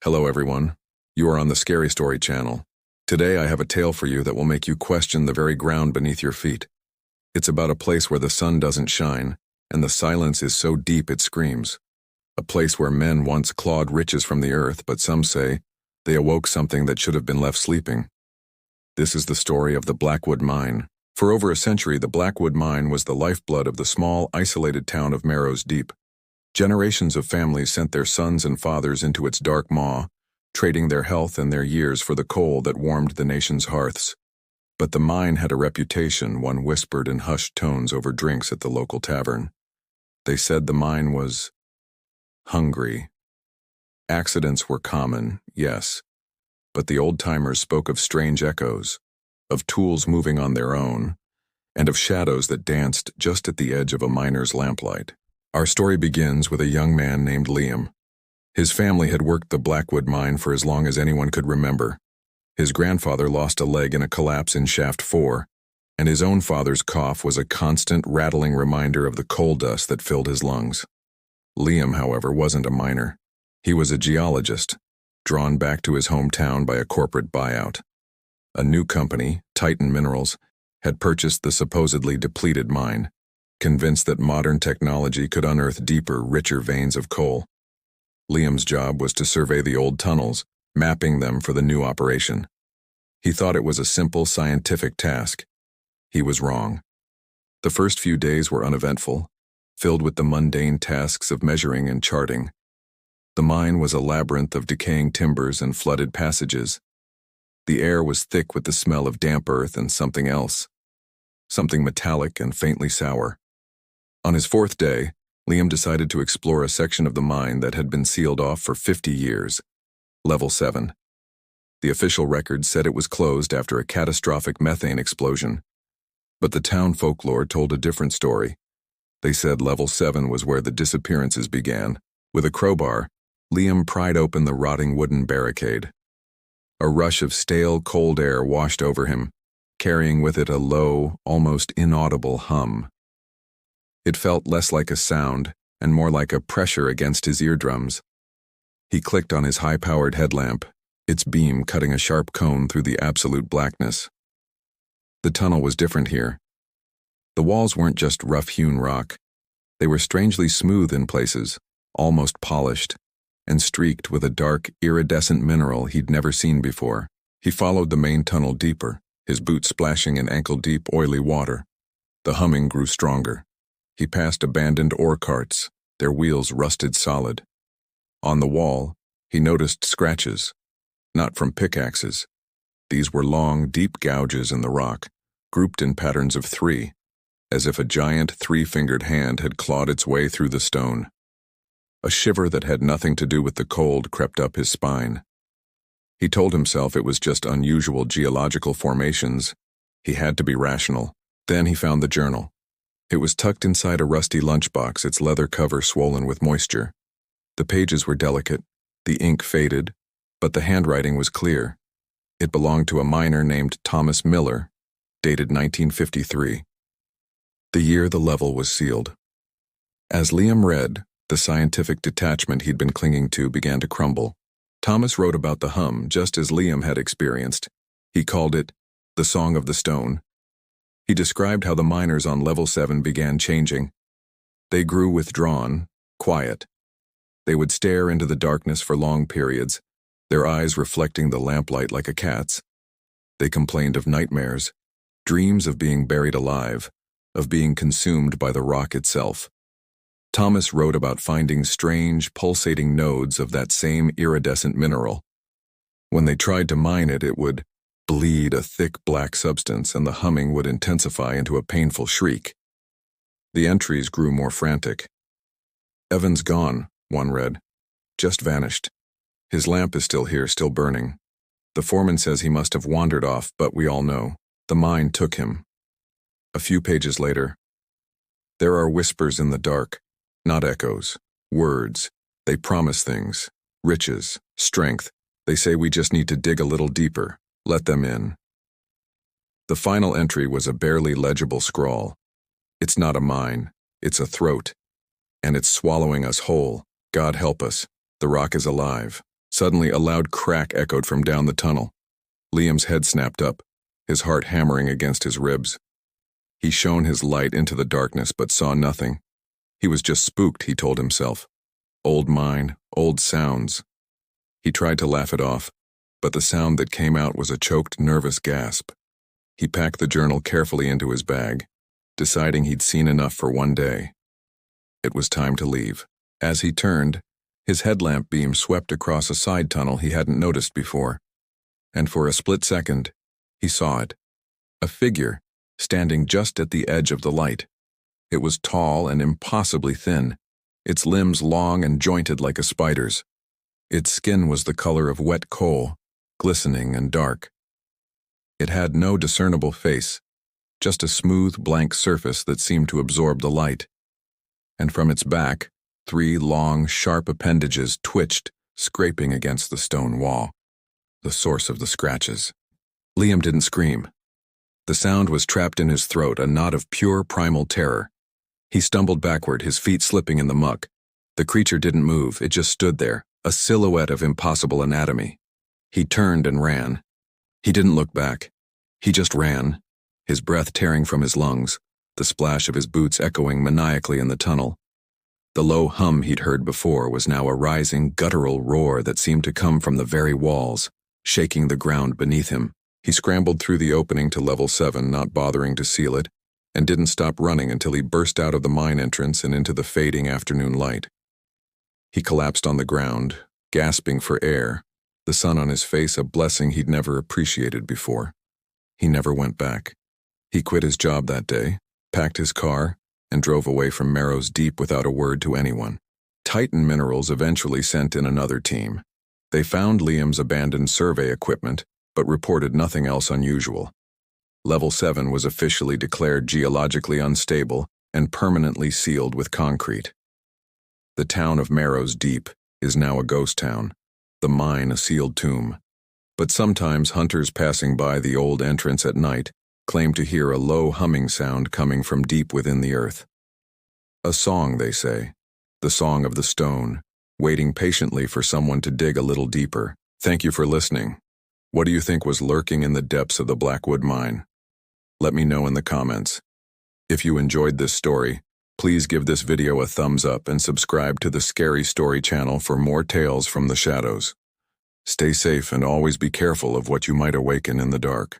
Hello everyone. You are on the Scary Story channel. Today I have a tale for you that will make you question the very ground beneath your feet. It's about a place where the sun doesn't shine, and the silence is so deep it screams. A place where men once clawed riches from the earth, but some say they awoke something that should have been left sleeping. This is the story of the Blackwood Mine. For over a century, the Blackwood Mine was the lifeblood of the small, isolated town of Marrow's Deep. Generations of families sent their sons and fathers into its dark maw, trading their health and their years for the coal that warmed the nation's hearths. But the mine had a reputation, one whispered in hushed tones over drinks at the local tavern. They said the mine was hungry. Accidents were common, yes, but the old-timers spoke of strange echoes, of tools moving on their own, and of shadows that danced just at the edge of a miner's lamplight. Our story begins with a young man named Liam. His family had worked the Blackwood Mine for as long as anyone could remember. His grandfather lost a leg in a collapse in Shaft 4, and his own father's cough was a constant, rattling reminder of the coal dust that filled his lungs. Liam, however, wasn't a miner. He was a geologist, drawn back to his hometown by a corporate buyout. A new company, Titan Minerals, had purchased the supposedly depleted mine, convinced that modern technology could unearth deeper, richer veins of coal. Liam's job was to survey the old tunnels, mapping them for the new operation. He thought it was a simple scientific task. He was wrong. The first few days were uneventful, filled with the mundane tasks of measuring and charting. The mine was a labyrinth of decaying timbers and flooded passages. The air was thick with the smell of damp earth and something else, something metallic and faintly sour. On his fourth day, Liam decided to explore a section of the mine that had been sealed off for 50 years, Level 7. The official record said it was closed after a catastrophic methane explosion, but the town folklore told a different story. They said Level 7 was where the disappearances began. With a crowbar, Liam pried open the rotting wooden barricade. A rush of stale, cold air washed over him, carrying with it a low, almost inaudible hum. It felt less like a sound and more like a pressure against his eardrums. He clicked on his high-powered headlamp, its beam cutting a sharp cone through the absolute blackness. The tunnel was different here. The walls weren't just rough-hewn rock. They were strangely smooth in places, almost polished, and streaked with a dark, iridescent mineral he'd never seen before. He followed the main tunnel deeper, his boots splashing in ankle-deep, oily water. The humming grew stronger. He passed abandoned ore carts, their wheels rusted solid. On the wall, he noticed scratches, not from pickaxes. These were long, deep gouges in the rock, grouped in patterns of 3, as if a giant 3-fingered hand had clawed its way through the stone. A shiver that had nothing to do with the cold crept up his spine. He told himself it was just unusual geological formations. He had to be rational. Then he found the journal. It was tucked inside a rusty lunchbox, its leather cover swollen with moisture. The pages were delicate, the ink faded, but the handwriting was clear. It belonged to a miner named Thomas Miller, dated 1953. The year the level was sealed. As Liam read, the scientific detachment he'd been clinging to began to crumble. Thomas wrote about the hum just as Liam had experienced. He called it the Song of the Stone. He described how the miners on Level 7 began changing. They grew withdrawn, quiet. They would stare into the darkness for long periods, their eyes reflecting the lamplight like a cat's. They complained of nightmares, dreams of being buried alive, of being consumed by the rock itself. Thomas wrote about finding strange, pulsating nodes of that same iridescent mineral. When they tried to mine it, it would bleed a thick black substance, and the humming would intensify into a painful shriek. The entries grew more frantic. "Evan's gone," one read. "Just vanished. His lamp is still here, still burning. The foreman says he must have wandered off, but we all know. The mine took him." A few pages later, "There are whispers in the dark, not echoes. Words. They promise things. Riches. Strength. They say we just need to dig a little deeper. Let them in." The final entry was a barely legible scrawl. "It's not a mine. It's a throat. And it's swallowing us whole. God help us. The rock is alive. Suddenly, a loud crack echoed from down the tunnel. Liam's head snapped up, his heart hammering against his ribs. He shone his light into the darkness but saw nothing. He was just spooked, he told himself. Old mind, old sounds. He tried to laugh it off, but the sound that came out was a choked, nervous gasp. He packed the journal carefully into his bag, deciding he'd seen enough for one day. It was time to leave. As he turned, his headlamp beam swept across a side tunnel he hadn't noticed before. And for a split second, he saw it. A figure, standing just at the edge of the light. It was tall and impossibly thin, its limbs long and jointed like a spider's. Its skin was the color of wet coal, glistening and dark. It had no discernible face, just a smooth, blank surface that seemed to absorb the light. And from its back, 3 long, sharp appendages twitched, scraping against the stone wall, the source of the scratches. Liam didn't scream. The sound was trapped in his throat, a knot of pure primal terror. He stumbled backward, his feet slipping in the muck. The creature didn't move, it just stood there, a silhouette of impossible anatomy. He turned and ran. He didn't look back. He just ran, his breath tearing from his lungs, the splash of his boots echoing maniacally in the tunnel. The low hum he'd heard before was now a rising, guttural roar that seemed to come from the very walls, shaking the ground beneath him. He scrambled through the opening to level 7, not bothering to seal it, and didn't stop running until he burst out of the mine entrance and into the fading afternoon light. He collapsed on the ground, gasping for air, the sun on his face a blessing he'd never appreciated before. He never went back. He quit his job that day, packed his car, and drove away from Marrow's Deep without a word to anyone. Titan Minerals eventually sent in another team. They found Liam's abandoned survey equipment, but reported nothing else unusual. Level 7 was officially declared geologically unstable and permanently sealed with concrete. The town of Marrow's Deep is now a ghost town, the mine a sealed tomb. But sometimes hunters passing by the old entrance at night claim to hear a low humming sound coming from deep within the earth. A song, they say, the song of the stone, waiting patiently for someone to dig a little deeper. Thank you for listening. What do you think was lurking in the depths of the Blackwood mine? Let me know in the comments. If you enjoyed this story, please give this video a thumbs up and subscribe to the Scary Story channel for more tales from the shadows. Stay safe and always be careful of what you might awaken in the dark.